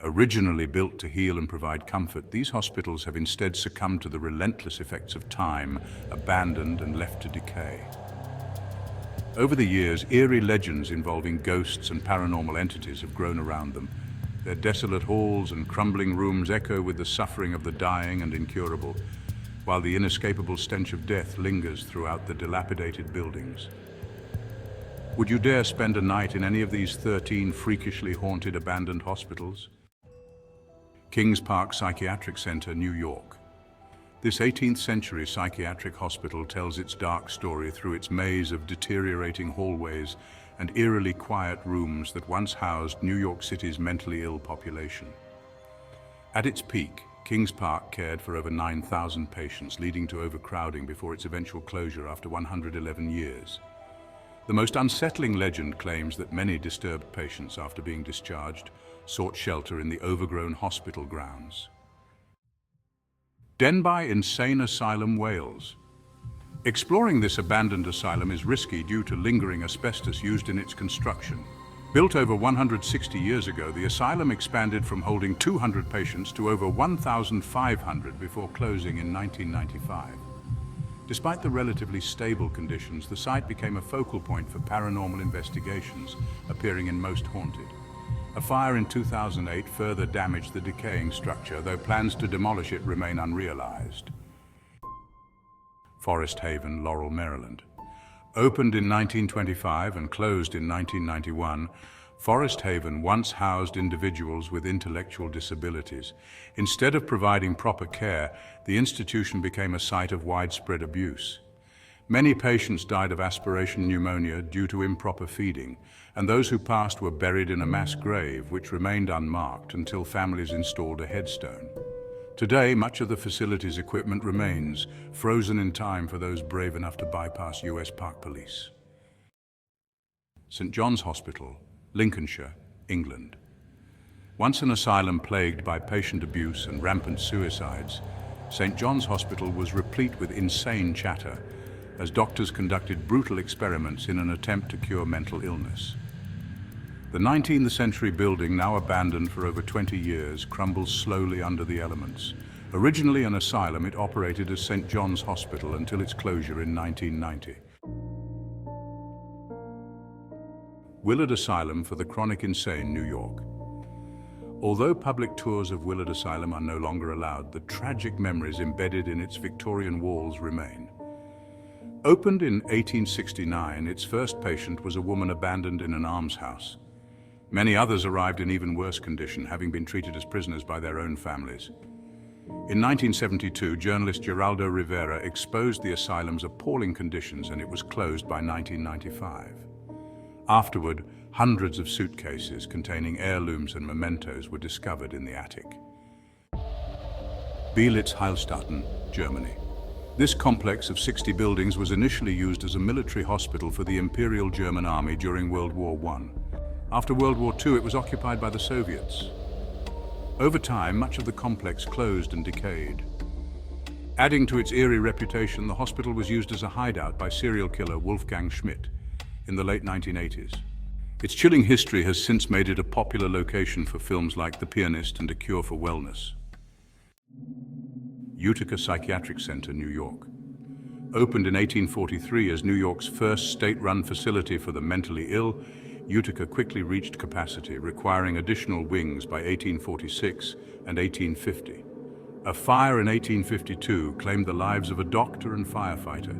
Originally built to heal and provide comfort, these hospitals have instead succumbed to the relentless effects of time, abandoned and left to decay. Over the years, eerie legends involving ghosts and paranormal entities have grown around them. Their desolate halls and crumbling rooms echo with the suffering of the dying and incurable, while the inescapable stench of death lingers throughout the dilapidated buildings. Would you dare spend a night in any of these 13 freakishly haunted abandoned hospitals? Kings Park Psychiatric Center, New York. This 18th century psychiatric hospital tells its dark story through its maze of deteriorating hallways and eerily quiet rooms that once housed New York City's mentally ill population. At its peak, Kings Park cared for over 9,000 patients, leading to overcrowding before its eventual closure after 111 years. The most unsettling legend claims that many disturbed patients, after being discharged, sought shelter in the overgrown hospital grounds. Denbigh Insane Asylum, Wales. Exploring this abandoned asylum is risky due to lingering asbestos used in its construction. Built over 160 years ago, the asylum expanded from holding 200 patients to over 1,500 before closing in 1995. Despite the relatively stable conditions, the site became a focal point for paranormal investigations, appearing in most haunted. A fire in 2008 further damaged the decaying structure, though plans to demolish it remain unrealized. Forest Haven, Laurel, Maryland. Opened in 1925 and closed in 1991, Forest Haven once housed individuals with intellectual disabilities. Instead of providing proper care, the institution became a site of widespread abuse. Many patients died of aspiration pneumonia due to improper feeding, and those who passed were buried in a mass grave which remained unmarked until families installed a headstone. Today, much of the facility's equipment remains, frozen in time for those brave enough to bypass US Park Police. St. John's Hospital, Lincolnshire, England. Once an asylum plagued by patient abuse and rampant suicides, St. John's Hospital was replete with insane chatter as doctors conducted brutal experiments in an attempt to cure mental illness. The 19th century building, now abandoned for over 20 years, crumbles slowly under the elements. Originally an asylum, it operated as St. John's Hospital until its closure in 1990. Willard Asylum for the Chronic Insane, New York. Although public tours of Willard Asylum are no longer allowed, the tragic memories embedded in its Victorian walls remain. Opened in 1869, its first patient was a woman abandoned in an almshouse. Many others arrived in even worse condition, having been treated as prisoners by their own families. In 1972, journalist Geraldo Rivera exposed the asylum's appalling conditions, and it was closed by 1995. Afterward, hundreds of suitcases containing heirlooms and mementos were discovered in the attic. Beelitz-Heilstatten, Germany. This complex of 60 buildings was initially used as a military hospital for the Imperial German Army during World War I. After World War II, it was occupied by the Soviets. Over time, much of the complex closed and decayed. Adding to its eerie reputation, the hospital was used as a hideout by serial killer Wolfgang Schmidt in the late 1980s. Its chilling history has since made it a popular location for films like The Pianist and A Cure for Wellness. Utica Psychiatric Center, New York. Opened in 1843 as New York's first state-run facility for the mentally ill, Utica quickly reached capacity, requiring additional wings by 1846 and 1850. A fire in 1852 claimed the lives of a doctor and firefighter,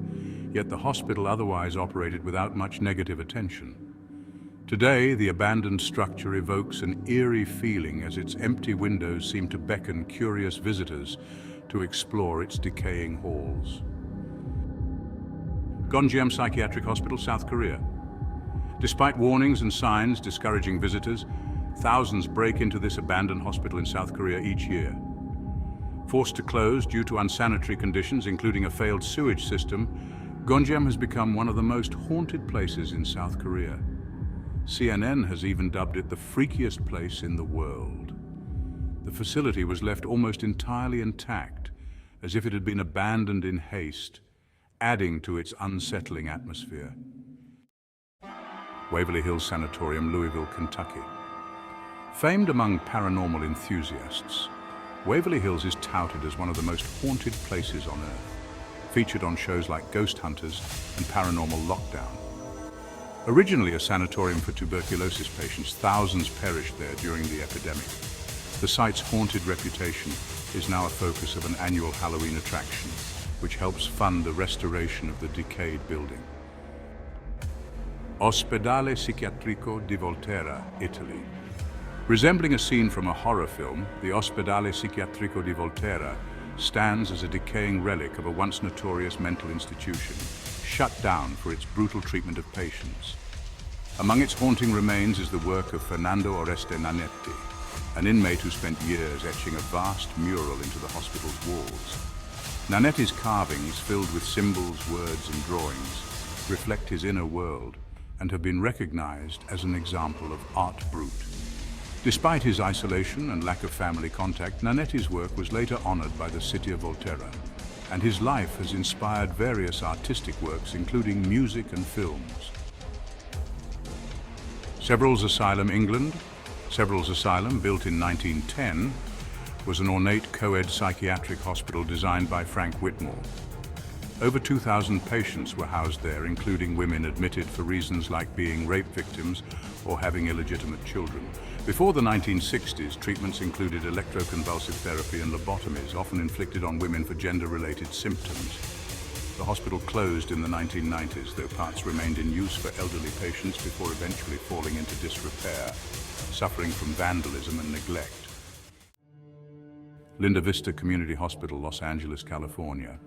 yet the hospital otherwise operated without much negative attention. Today, the abandoned structure evokes an eerie feeling as its empty windows seem to beckon curious visitors to explore its decaying halls. Gonjiam Psychiatric Hospital, South Korea. Despite warnings and signs discouraging visitors, thousands break into this abandoned hospital in South Korea each year. Forced to close due to unsanitary conditions, including a failed sewage system, Gonjiam has become one of the most haunted places in South Korea. CNN has even dubbed it the freakiest place in the world. The facility was left almost entirely intact, as if it had been abandoned in haste, adding to its unsettling atmosphere. Waverly Hills Sanatorium, Louisville, Kentucky. Famed among paranormal enthusiasts, Waverly Hills is touted as one of the most haunted places on Earth, featured on shows like Ghost Hunters and Paranormal Lockdown. Originally a sanatorium for tuberculosis patients, thousands perished there during the epidemic. The site's haunted reputation is now a focus of an annual Halloween attraction, which helps fund the restoration of the decayed building. Ospedale Psichiatrico di Volterra, Italy. Resembling a scene from a horror film, the Ospedale Psichiatrico di Volterra stands as a decaying relic of a once notorious mental institution, shut down for its brutal treatment of patients. Among its haunting remains is the work of Fernando Oreste Nanetti, an inmate who spent years etching a vast mural into the hospital's walls. Nanetti's carvings, filled with symbols, words, and drawings, reflect his inner world and have been recognized as an example of art brut. Despite his isolation and lack of family contact, Nanetti's work was later honored by the city of Volterra, and his life has inspired various artistic works, including music and films. Severals Asylum, England. Severals Asylum, built in 1910, was an ornate co-ed psychiatric hospital designed by Frank Whitmore. Over 2,000 patients were housed there, including women admitted for reasons like being rape victims or having illegitimate children. Before the 1960s, treatments included electroconvulsive therapy and lobotomies, often inflicted on women for gender-related symptoms. The hospital closed in the 1990s, though parts remained in use for elderly patients before eventually falling into disrepair, suffering from vandalism and neglect. Linda Vista Community Hospital, Los Angeles, California.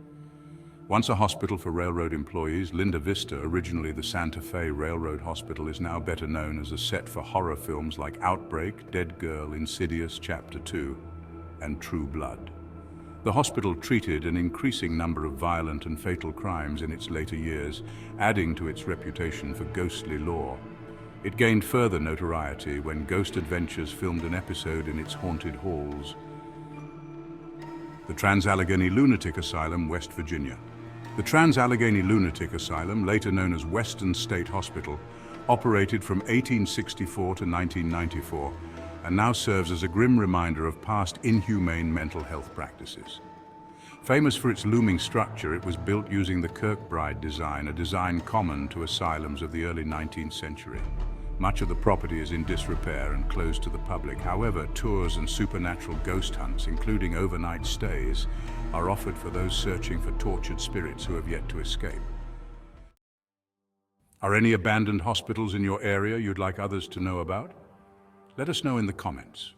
Once a hospital for railroad employees, Linda Vista, originally the Santa Fe Railroad Hospital, is now better known as a set for horror films like Outbreak, Dead Girl, Insidious, Chapter 2, and True Blood. The hospital treated an increasing number of violent and fatal crimes in its later years, adding to its reputation for ghostly lore. It gained further notoriety when Ghost Adventures filmed an episode in its haunted halls. The Trans-Allegheny Lunatic Asylum, West Virginia. The Trans-Allegheny Lunatic Asylum, later known as Western State Hospital, operated from 1864 to 1994 and now serves as a grim reminder of past inhumane mental health practices. Famous for its looming structure, it was built using the Kirkbride design, a design common to asylums of the early 19th century. Much of the property is in disrepair and closed to the public. However, tours and supernatural ghost hunts, including overnight stays, are offered for those searching for tortured spirits who have yet to escape. Are any abandoned hospitals in your area you'd like others to know about? Let us know in the comments.